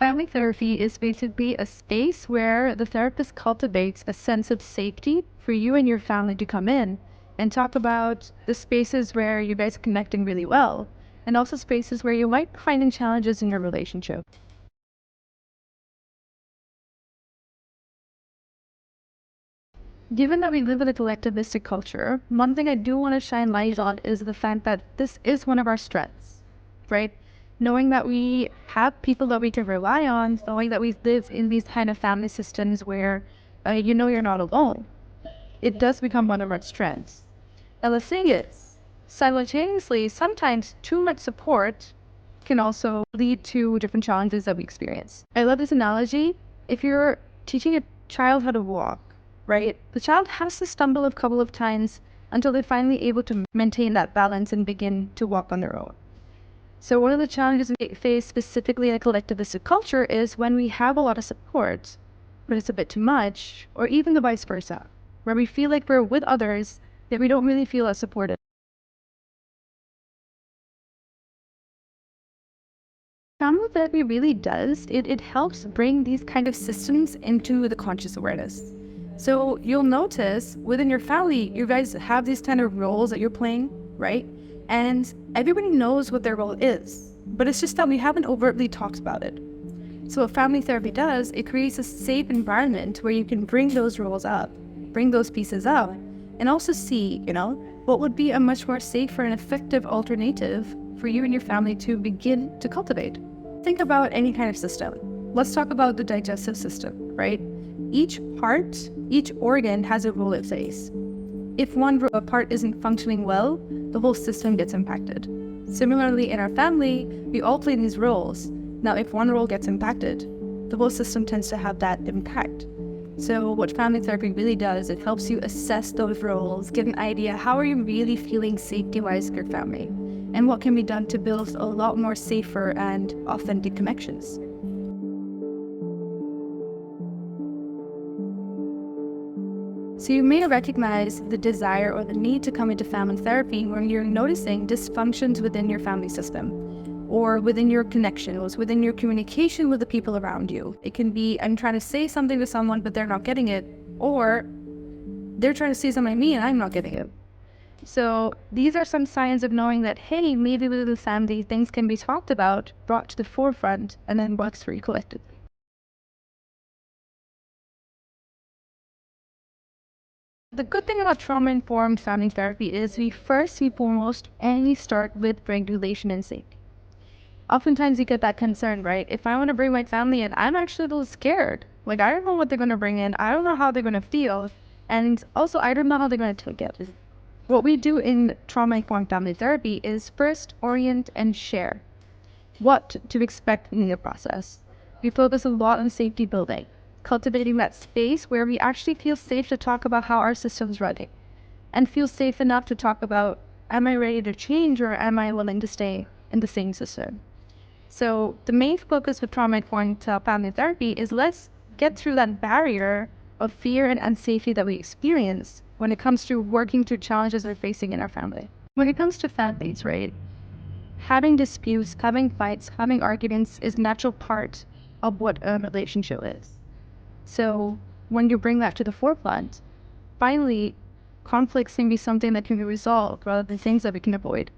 Family therapy is basically a space where the therapist cultivates a sense of safety for you and your family to come in and talk about the spaces where you guys are connecting really well, and also spaces where you might be finding challenges in your relationship. Given that we live in a collectivistic culture, one thing I do want to shine light on is the fact that this is one of our strengths, right? Knowing that we have people that we can rely on, knowing that we live in these kind of family systems where you're not alone, it does become one of our strengths. Now, the thing is, simultaneously, sometimes too much support can also lead to different challenges that we experience. I love this analogy. If you're teaching a child how to walk, right, the child has to stumble a couple of times until they're finally able to maintain that balance and begin to walk on their own. So one of the challenges we face specifically in a collectivistic culture is when we have a lot of support, but it's a bit too much, or even the vice versa, where we feel like we're with others that we don't really feel as supported. Family therapy really does. It helps bring these kind of systems into the conscious awareness. So you'll notice within your family, you guys have these kind of roles that you're playing, right? And everybody knows what their role is, but it's just that we haven't overtly talked about it. So what family therapy does, it creates a safe environment where you can bring those roles up, bring those pieces up, and also see, what would be a much more safer and effective alternative for you and your family to begin to cultivate. Think about any kind of system. Let's talk about the digestive system, right? Each part, each organ has a role it plays. If one part isn't functioning well, the whole system gets impacted. Similarly, in our family, we all play these roles. Now, if one role gets impacted, the whole system tends to have that impact. So what family therapy really does, it helps you assess those roles, get an idea, how are you really feeling safety-wise with your family? And what can be done to build a lot more safer and authentic connections. So you may recognize the desire or the need to come into family therapy when you're noticing dysfunctions within your family system, or within your connections, within your communication with the people around you. It can be, I'm trying to say something to someone, but they're not getting it, or they're trying to say something to me and I'm not getting it. So these are some signs of knowing that, hey, maybe within the family, things can be talked about, brought to the forefront, and then worked through collectively. The good thing about trauma-informed family therapy is we first and foremost only start with regulation and safety. Oftentimes you get that concern, right? If I want to bring my family in, I'm actually a little scared. Like, I don't know what they're going to bring in. I don't know how they're going to feel. And also, I don't know how they're going to take it. What we do in trauma-informed family therapy is first orient and share what to expect in the process. We focus a lot on safety building, cultivating that space where we actually feel safe to talk about how our system's running and feel safe enough to talk about, am I ready to change or am I willing to stay in the same system? So the main focus with trauma-informed family therapy is let's get through that barrier of fear and unsafety that we experience when it comes to working through challenges we're facing in our family. When it comes to families, right? Having disputes, having fights, having arguments is a natural part of what a relationship is. So when you bring that to the forefront, finally, conflicts can be something that can be resolved rather than things that we can avoid.